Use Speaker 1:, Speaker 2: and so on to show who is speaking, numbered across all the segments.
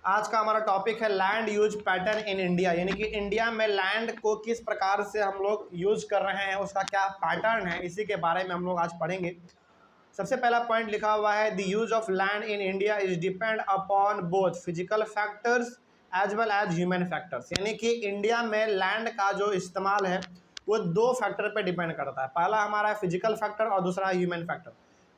Speaker 1: आज का हमारा टॉपिक है land use pattern in India, यानी कि इंडिया में लैंड को किस प्रकार से हम लोग यूज कर रहे हैं, उसका क्या पैटर्न है, इसी के बारे में हम लोग आज पढ़ेंगे। सबसे पहला पॉइंट लिखा हुआ है the use of land in India is depend upon both physical factors as well as human factors, यानी कि इंडिया में लैंड का जो इस्तेमाल है वो दो फैक्टर पर डिपेंड करता है। पहला हमारा फिजिकल फैक्टर और दूसरा ह्यूमन फैक्टर।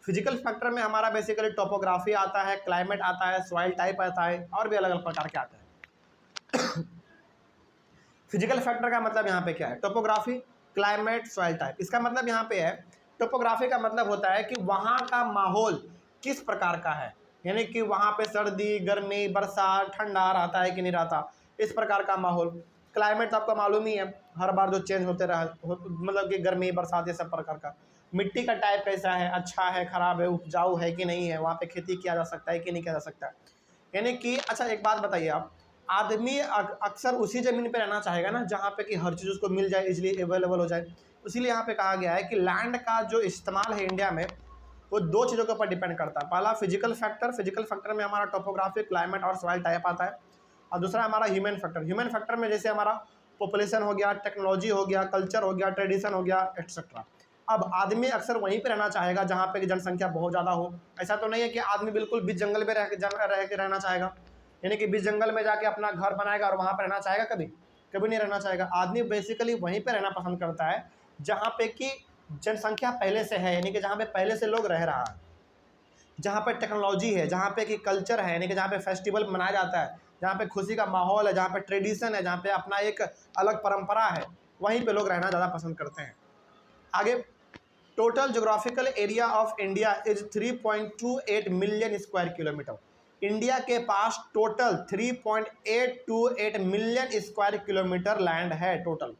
Speaker 1: फिजिकल फैक्टर में हमारा बेसिकली टोपोग्राफी आता है, क्लाइमेट आता है, सॉइल टाइप आता है और भी अलग अलग प्रकार के आते हैं। फिजिकल फैक्टर का मतलब यहाँ पे क्या है? Topography, climate, soil type. इसका मतलब यहाँ पे है, टोपोग्राफी का मतलब होता है कि वहाँ का माहौल किस प्रकार का है, यानी कि वहाँ पे सर्दी, गर्मी, बरसात, ठंडा रहता है कि नहीं रहता, इस प्रकार का माहौल। क्लाइमेट तो आपको मालूम ही है, हर बार जो चेंज होते रहा मतलब कि गर्मी, बरसात, ये सब प्रकार का। मिट्टी का टाइप कैसा है, अच्छा है, खराब है, उपजाऊ है कि नहीं है, वहाँ पे खेती किया जा सकता है कि नहीं किया जा सकता है, यानी कि अच्छा एक बात बताइए आप, आदमी अक्सर उसी ज़मीन पे रहना चाहेगा ना जहाँ पे कि हर चीज़ उसको मिल जाए, इजीली अवेलेबल हो जाए। इसीलिए यहाँ पे कहा गया है कि लैंड का जो इस्तेमाल है इंडिया में वो दो चीज़ों के ऊपर डिपेंड करता है। पहला फिजिकल फैक्टर, फिजिकल फैक्टर में हमारा टोपोग्राफी, क्लाइमेट और सॉइल टाइप आता है। और दूसरा हमारा ह्यूमन फैक्टर। ह्यूमन फैक्टर में जैसे हमारा पॉपुलेशन हो गया, टेक्नोलॉजी हो गया, कल्चर हो गया, ट्रेडिशन हो गया, एक्सेट्रा। अब आदमी अक्सर वहीं पे रहना चाहेगा जहाँ पे जनसंख्या बहुत ज़्यादा हो। ऐसा तो नहीं है कि आदमी बिल्कुल बीच जंगल में रह के रहना चाहेगा, यानी कि बीच जंगल में जाके अपना घर बनाएगा और वहाँ पर रहना चाहेगा, कभी कभी नहीं रहना चाहेगा। आदमी बेसिकली वहीं पे रहना पसंद करता है जहाँ पे कि जनसंख्या पहले से है, यानी कि जहाँ पे पहले से लोग रह रहा है, जहाँ पे टेक्नोलॉजी है, जहाँ पे कि कल्चर है, यानी कि जहाँ पे फेस्टिवल मनाया जाता है, जहाँ पे खुशी का माहौल है, जहाँ पे ट्रेडिशन है, जहाँ पे अपना एक अलग परंपरा है, वहीं पे लोग रहना ज़्यादा पसंद करते हैं। आगे, total geographical area of India is 3.28 million square kilometre. India के पास total 3.828 million square kilometre land है टोटल।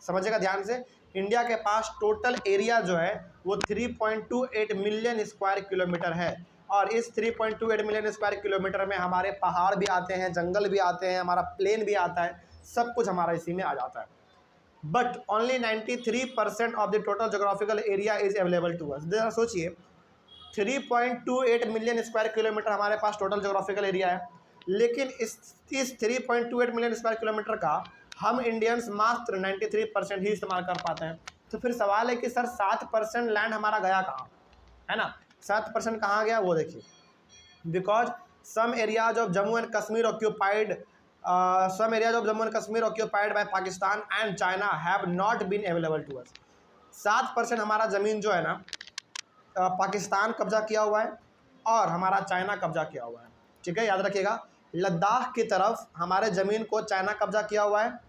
Speaker 1: समझिएगा ध्यान से, इंडिया के पास टोटल एरिया जो है वो 3.28 मिलियन स्क्वायर किलोमीटर है। और इस 3.28 मिलियन स्क्वायर किलोमीटर में हमारे पहाड़ भी आते हैं, जंगल भी आते हैं, हमारा प्लेन भी आता है, सब कुछ हमारा इसी में आ जाता है। But only 93% of the total geographical area is available to us. जरा सोचिए, 3.28 मिलियन स्क्वायर किलोमीटर हमारे पास टोटल जोग्राफिकल एरिया है, लेकिन इस 3.28 मिलियन स्क्वायर किलोमीटर का हम इंडियंस मात्र 93% ही इस्तेमाल कर पाते हैं। तो फिर सवाल है कि सर 7% लैंड हमारा गया कहाँ, है ना? 7% कहाँ गया वो देखिए। Because some areas of Jammu and Kashmir occupied by Pakistan and China have not been available to us. 7% हमारा ज़मीन जो है ना पाकिस्तान कब्जा किया हुआ है और हमारा चाइना कब्जा किया हुआ है, ठीक है, याद रखिएगा। लद्दाख की तरफ हमारे ज़मीन को चाइना कब्जा किया हुआ है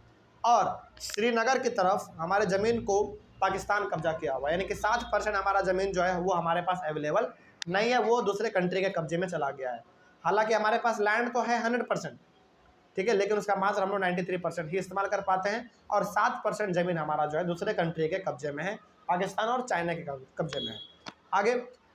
Speaker 1: और श्रीनगर की तरफ हमारे ज़मीन को पाकिस्तान कब्जा किया हुआ है, यानी कि 7% हमारा ज़मीन जो है वो हमारे पास अवेलेबल नहीं है, वो दूसरे कंट्री के कब्जे में चला गया है। हालांकि हमारे पास लैंड तो है 100%, ठीक है, लेकिन उसका मात्र हम लोग 93% ही इस्तेमाल कर पाते हैं और 7% ज़मीन हमारा जो है दूसरे कंट्री के कब्जे में है, पाकिस्तान और चाइना के कब्जे में है। आगे,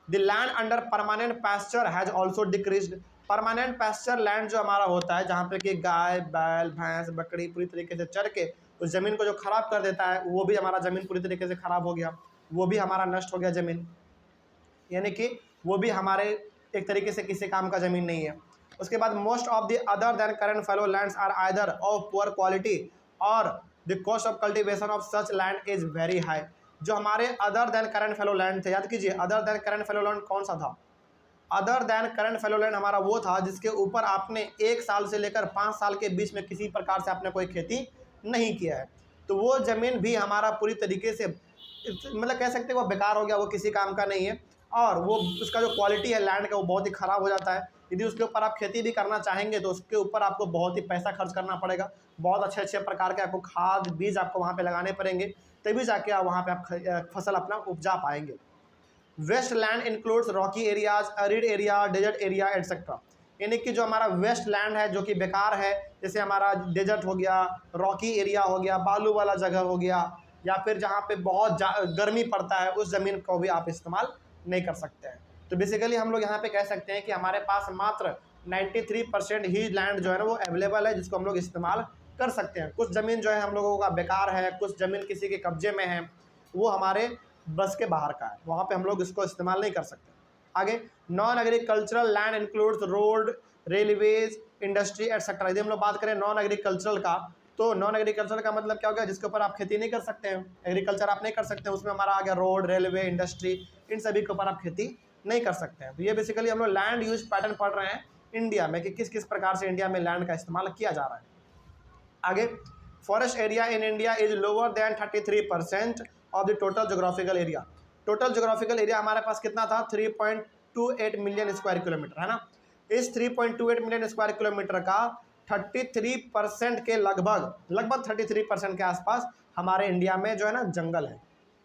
Speaker 1: the land under permanent pasture has also decreased. Permanent pasture land जो हमारा होता है, जहाँ पे कि गाय, बैल, भैंस, बकरी पूरी तरीके से चर के उस ज़मीन को जो ख़राब कर देता है, वो भी हमारा ज़मीन पूरी तरीके से ख़राब हो गया, वो भी हमारा नष्ट हो गया ज़मीन, यानी कि वो भी हमारे एक तरीके से किसी काम का ज़मीन नहीं है। उसके बाद most of the other than current fallow lands are either of poor quality और the cost of cultivation of such land is very high. जो हमारे other than current fallow land थे, याद कीजिए, other than current fallow land कौन सा था? Other than current fallow land हमारा वो था जिसके ऊपर आपने 1 साल से लेकर 5 साल के बीच में किसी प्रकार से आपने कोई खेती नहीं किया है, तो वो ज़मीन भी हमारा पूरी तरीके से मतलब कह सकते हैं वो बेकार हो गया, वो किसी काम का नहीं है और वो उसका जो क्वालिटी है लैंड का वो बहुत ही ख़राब हो जाता है। यदि उसके ऊपर आप खेती भी करना चाहेंगे तो उसके ऊपर आपको बहुत ही पैसा खर्च करना पड़ेगा, बहुत अच्छे अच्छे प्रकार के आपको खाद बीज आपको वहाँ पे लगाने पड़ेंगे, तभी जाके आप वहाँ पे आप फसल अपना उपजा पाएंगे। Waste land includes rocky areas, arid area, desert area etcetera, यानी कि जो हमारा वेस्ट लैंड है जो कि बेकार है, जैसे हमारा डेजर्ट हो गया, रॉकी एरिया हो गया, बालू वाला जगह हो गया, या फिर जहाँ पे बहुत गर्मी पड़ता है, उस ज़मीन को भी आप इस्तेमाल नहीं कर सकते हैं। तो बेसिकली हम लोग यहाँ पे कह सकते हैं कि हमारे पास मात्र 93% ही लैंड जो है ना वो अवेलेबल है, जिसको हम लोग इस्तेमाल कर सकते हैं। कुछ ज़मीन जो है हम लोगों का बेकार है, कुछ ज़मीन किसी के कब्जे में है, वो हमारे बस के बाहर का है, वहाँ पे हम लोग इसको इस्तेमाल नहीं कर सकते। आगे, non agricultural land includes road, railways, industry etcetera. यदि हम लोग बात करें नॉन एग्रीकल्चरल का, तो नॉन एग्रीकल्चर का मतलब क्या हो गया, जिसके ऊपर आप खेती नहीं कर सकते हैं, एग्रीकल्चर आप नहीं कर सकते हैं, उसमें हमारा आ गया रोड, रेलवे, इंडस्ट्री, इन सभी के ऊपर आप खेती नहीं कर सकते हैं। तो ये बेसिकली हम लोग लैंड यूज पैटर्न पढ़ रहे हैं इंडिया में कि किस किस प्रकार से इंडिया में लैंड का इस्तेमाल किया जा रहा है। आगे, forest area in India is lower than 33% of the total geographical area. Total geographical area हमारे पास कितना था, 3.28 मिलियन स्क्वायर किलोमीटर, है ना। इस 3.28 मिलियन स्क्वायर किलोमीटर का 33% के लगभग 33% के आसपास हमारे इंडिया में जो है ना जंगल है।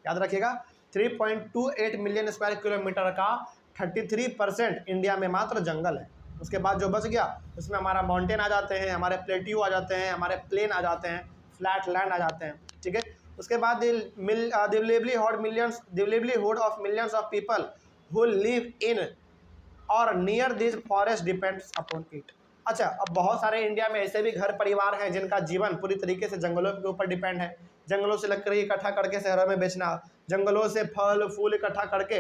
Speaker 1: याद रखिएगा, 3.28 मिलियन स्क्वायर किलोमीटर का 33% इंडिया में मात्र जंगल है। उसके बाद जो बच गया उसमें हमारा माउंटेन आ जाते हैं, हमारे प्लेट्यू आ जाते हैं, हमारे प्लेन आ जाते हैं, फ्लैट लैंड आ जाते हैं, ठीक है। उसके बाद livelihood of millions of people who live in और near this forest depends upon it. अच्छा, अब बहुत सारे इंडिया में ऐसे भी घर परिवार हैं जिनका जीवन पूरी तरीके से जंगलों के ऊपर डिपेंड है। जंगलों से लकड़ी इकट्ठा करके शहरों में बेचना, जंगलों से फल फूल इकट्ठा करके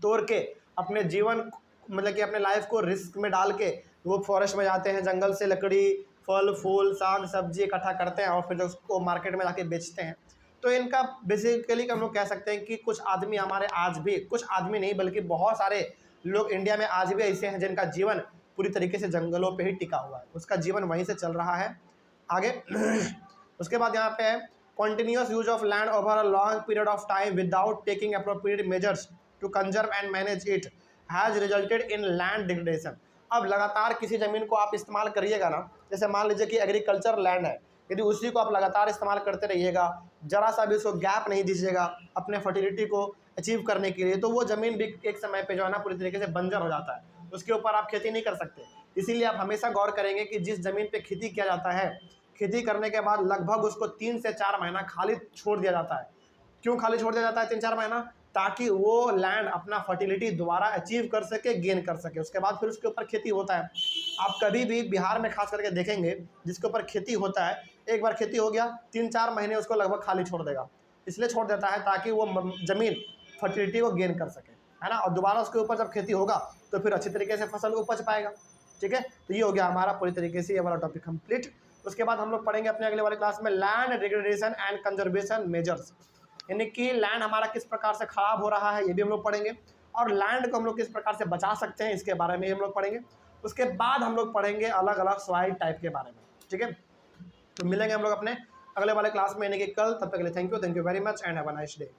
Speaker 1: तोड़ के अपने जीवन मतलब कि अपने लाइफ को रिस्क में डाल के वो फॉरेस्ट में जाते हैं, जंगल से लकड़ी, फल फूल, साग सब्जी इकट्ठा करते हैं और फिर उसको मार्केट में जाके बेचते हैं। तो इनका बेसिकली हम लोग कह सकते हैं कि कुछ आदमी हमारे आज भी, कुछ आदमी नहीं बल्कि बहुत सारे लोग इंडिया में आज भी ऐसे हैं जिनका जीवन पूरी तरीके से जंगलों पे ही टिका हुआ है, उसका जीवन वहीं से चल रहा है। आगे उसके बाद यहाँ पे है continuous use of land over a long period of time without taking appropriate measures to conserve and manage it has resulted in land degradation. अब लगातार किसी ज़मीन को आप इस्तेमाल करिएगा ना, जैसे मान लीजिए कि एग्रीकल्चर लैंड है, यदि उसी को आप लगातार इस्तेमाल करते रहिएगा, जरा सा भी उसको गैप नहीं दीजिएगा अपने फर्टिलिटी को अचीव करने के लिए, तो वो ज़मीन भी एक समय पे जो है ना पूरी तरीके से बंजर हो जाता है, उसके ऊपर आप खेती नहीं कर सकते। इसीलिए आप हमेशा गौर करेंगे कि जिस ज़मीन पे खेती किया जाता है, खेती करने के बाद लगभग उसको 3 से 4 महीना खाली छोड़ दिया जाता है। क्यों खाली छोड़ दिया जाता है 3-4 महीना? ताकि वो लैंड अपना फर्टिलिटी दोबारा अचीव कर सके, गेन कर सके, उसके बाद फिर उसके ऊपर खेती होता है। आप कभी भी बिहार में खास करके देखेंगे जिसके ऊपर खेती होता है, एक बार खेती हो गया 3-4 महीने उसको लगभग खाली छोड़ देगा। इसलिए छोड़ देता है ताकि वो ज़मीन फर्टिलिटी को गेन कर सके, है ना, और दोबारा उसके ऊपर जब खेती होगा तो फिर अच्छी तरीके से फसल उपज पाएगा। ठीक है, तो ये हो गया हमारा पूरी तरीके से ये वाला टॉपिक कंप्लीट। उसके बाद हम लोग पढ़ेंगे अपने अगले वाले क्लास में land degradation and conservation measures, यानी कि लैंड हमारा किस प्रकार से खराब हो रहा है ये भी हम लोग पढ़ेंगे, और लैंड को हम लोग किस प्रकार से बचा सकते हैं इसके बारे में हम लोग पढ़ेंगे। उसके बाद हम लोग पढ़ेंगे अलग अलग सॉइल टाइप के बारे में। ठीक है, तो मिलेंगे हम लोग अपने अगले वाले क्लास में यानी कि कल। तब तक के लिए thank you very much and have a nice day.